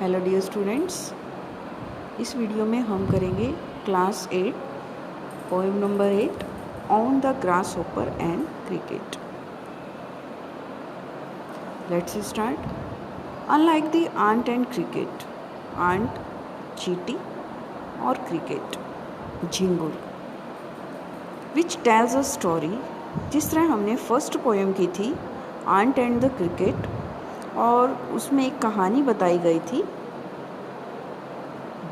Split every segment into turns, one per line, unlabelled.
Hello dear students, इस video में हम करेंगे class 8 poem number 8 on the grasshopper and cricket. Let's start. Unlike the ant and cricket, ant चींटी और cricket झिंगुर, which tells a story. जिस तरह हमने फर्स्ट पोएम की थी आंट एंड द क्रिकेट, और उसमें एक कहानी बताई गई थी।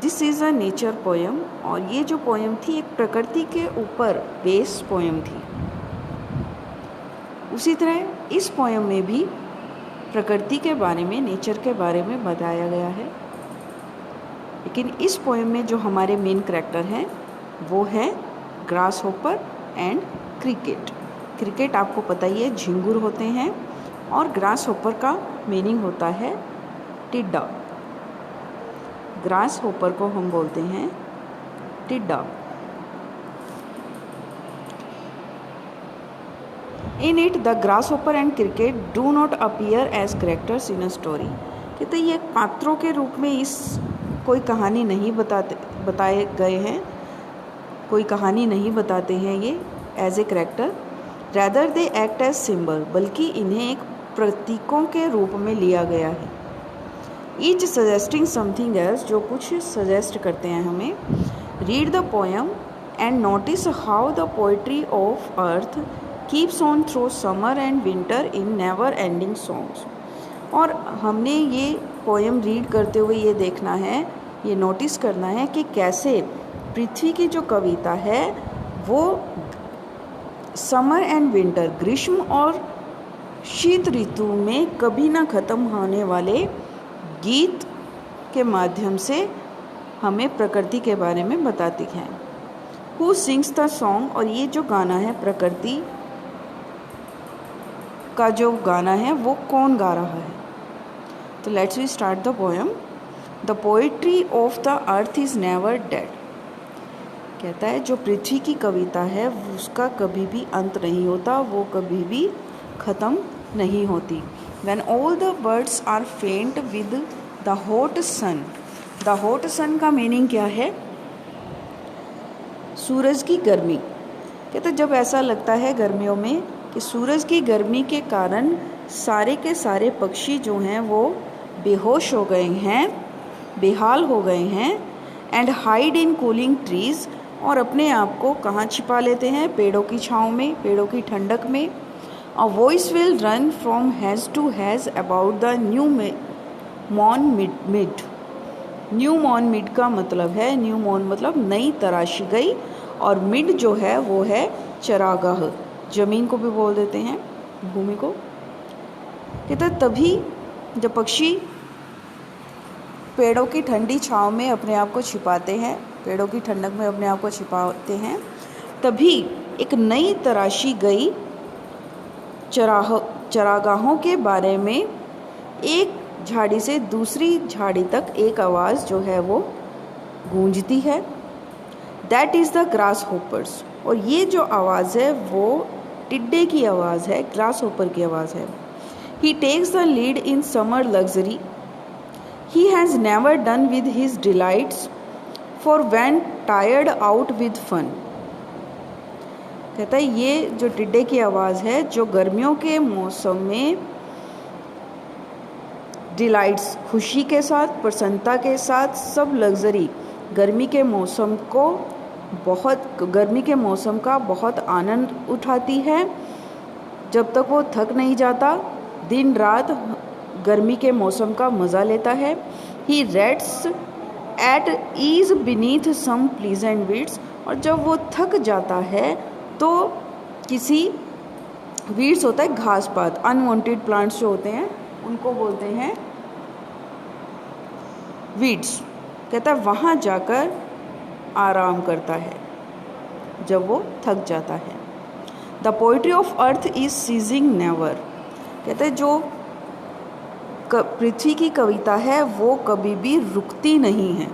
This is a nature poem, और ये जो पोएम थी एक प्रकृति के ऊपर बेस पोएम थी। उसी तरह इस पोएम में भी प्रकृति के बारे में, नेचर के बारे में बताया गया है। लेकिन इस पोएम में जो हमारे मेन कैरेक्टर हैं वो है grass hopper and cricket. Cricket आपको पता ही है, झिंगुर होते हैं, और ग्रास होपर का मीनिंग होता है टिड्डा। ग्रास होपर को हम बोलते हैं टिड्डा। In it the grasshopper and cricket do not appear as characters in a story. कहते ये पात्रों के रूप में इस कोई कहानी नहीं बताए गए हैं, कोई कहानी नहीं बताते हैं ये as a character. Rather they act as symbol, बल्कि इन्हें एक प्रतीकों के रूप में लिया गया है। ईच सजेस्टिंग समथिंग एल्स, जो कुछ सजेस्ट करते हैं हमें। Read the poem and notice how the poetry of earth keeps on through summer and winter in never ending songs. और हमने ये पोएम रीड करते हुए ये देखना है, ये नोटिस करना है कि कैसे पृथ्वी की जो कविता है वो समर एंड विंटर, ग्रीष्म और शीत ऋतु में कभी ना ख़त्म होने वाले गीत के माध्यम से हमें प्रकृति के बारे में बताती हैं। हु सिंग्स द सॉन्ग, और ये जो गाना है प्रकृति का जो गाना है वो कौन गा रहा है। तो let's we start the poem. The poetry of the earth is never dead. कहता है जो पृथ्वी की कविता है उसका कभी भी अंत नहीं होता, वो कभी भी ख़त्म नहीं होती। When all the birds are faint with the hot sun, the hot sun का मीनिंग क्या है? सूरज की गर्मी। कहते जब ऐसा लगता है गर्मियों में कि सूरज की गर्मी के कारण सारे के सारे पक्षी जो हैं वो बेहोश हो गए हैं, बेहाल हो गए हैं। And hide in cooling trees, और अपने आप को कहाँ छिपा लेते हैं? पेड़ों की छाँव में, पेड़ों की ठंडक में। A voice will run from haze to haze about the new moon mid. New mown mead का मतलब है, न्यू मॉन मतलब नई तराशी गई, और मिड जो है वो है चरागाह, जमीन को भी बोल देते हैं, भूमि को। कहते तभी जब पक्षी पेड़ों की ठंडी छाँव में अपने आप को छिपाते हैं, पेड़ों की ठंडक में अपने आप को छिपाते हैं, तभी एक नई तराशी गई चरागाहों के बारे में एक झाड़ी से दूसरी झाड़ी तक एक आवाज़ जो है वो गूंजती है। That is the grass hoppers, और ये जो आवाज़ है वो टिड्डे की आवाज़ है, ग्रास होपर की आवाज़ है। He takes the lead in summer luxury, he has never done with his delights for when tired out with fun. कहता है ये जो टिड्डे की आवाज़ है जो गर्मियों के मौसम में डिलाइट्स, खुशी के साथ, प्रसन्नता के साथ, सब लग्जरी, गर्मी के मौसम को गर्मी के मौसम का बहुत आनंद उठाती है। जब तक वो थक नहीं जाता, दिन रात गर्मी के मौसम का मज़ा लेता है। He rests at ease beneath some pleasant weeds, और जब वो थक जाता है तो किसी वीड्स होता है घास पात, अनवांटेड प्लांट्स जो होते हैं उनको बोलते हैं वीड्स। कहता है वहाँ जाकर आराम करता है जब वो थक जाता है। The poetry of earth is ceasing never. कहते हैं जो पृथ्वी की कविता है वो कभी भी रुकती नहीं है।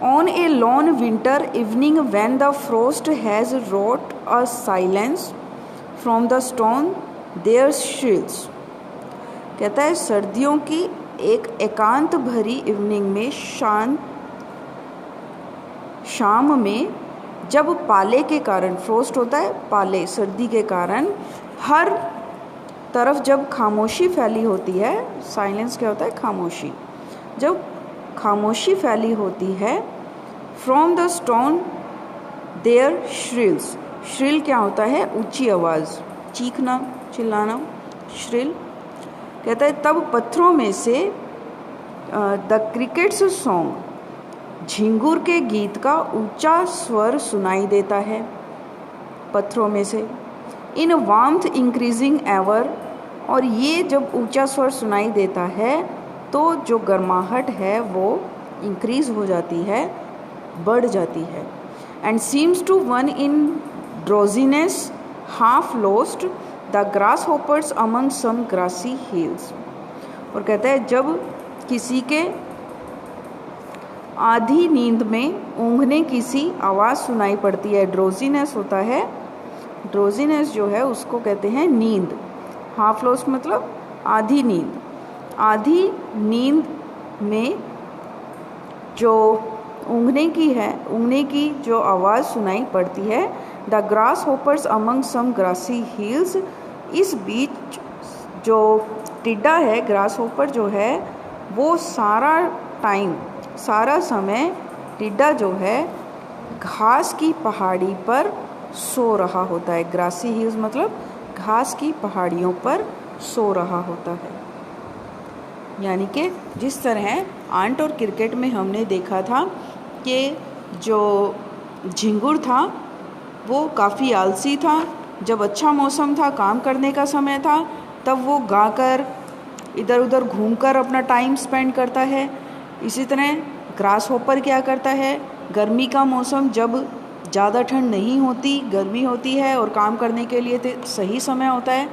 On a lone winter evening when the frost has wrought a silence from the stone there shrills। कहता है सर्दियों की एक एकांत भरी इवनिंग में शाम में जब पाले के कारण, फ्रोस्ट होता है पाले, सर्दी के कारण हर तरफ जब खामोशी फैली होती है, साइलेंस क्या होता है, खामोशी, जब खामोशी फैली होती है, from the stove there shrills, shrill क्या होता है, ऊंची आवाज़, चीखना, चिल्लाना, श्रिल कहता है, तब पत्थरों में से द क्रिकेट्स सॉन्ग, झिंगुर के गीत का ऊंचा स्वर सुनाई देता है पत्थरों में से, इन वार्मथ इंक्रीजिंग एवर, और ये जब ऊंचा स्वर सुनाई देता है तो जो गर्माहट है वो इंक्रीज हो जाती है, बढ़ जाती है, and seems to one in drowsiness half lost the grass hoppers among some grassy hills, और कहता है जब किसी के आधी नींद में ऊँघने की सी आवाज़ सुनाई पड़ती है, ड्रोजीनेस होता है, ड्रोजीनेस जो है उसको कहते हैं नींद, हाफ लोस्ट मतलब आधी नींद, आधी नींद में जो ऊँघने की जो आवाज़ सुनाई पड़ती है, the grass hoppers among some grassy hills, इस बीच जो टिड्डा है, ग्रास होपर जो है वो सारा समय टिड्डा जो है घास की पहाड़ी पर सो रहा होता है, ग्रासी हिल्स मतलब घास की पहाड़ियों पर सो रहा होता है। यानी कि जिस तरह आंट और क्रिकेट में हमने देखा था कि जो झिंगुर था वो काफ़ी आलसी था, जब अच्छा मौसम था, काम करने का समय था, तब वो गाकर इधर उधर घूमकर अपना टाइम स्पेंड करता है। इसी तरह ग्रास होपर क्या करता है, गर्मी का मौसम जब ज़्यादा ठंड नहीं होती, गर्मी होती है और काम करने के लिए तो सही समय होता है,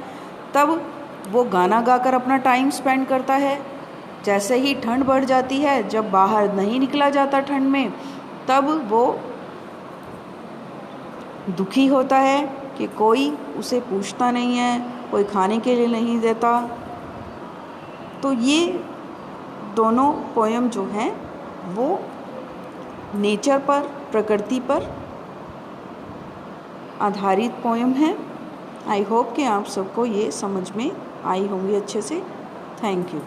तब वो गाना गाकर अपना टाइम स्पेंड करता है। जैसे ही ठंड बढ़ जाती है, जब बाहर नहीं निकला जाता ठंड में, तब वो दुखी होता है कि कोई उसे पूछता नहीं है, कोई खाने के लिए नहीं देता। तो ये दोनों पोयम जो हैं वो नेचर पर, प्रकृति पर आधारित पोयम हैं। आई होप कि आप सबको ये समझ में आई होंगी अच्छे से। Thank you.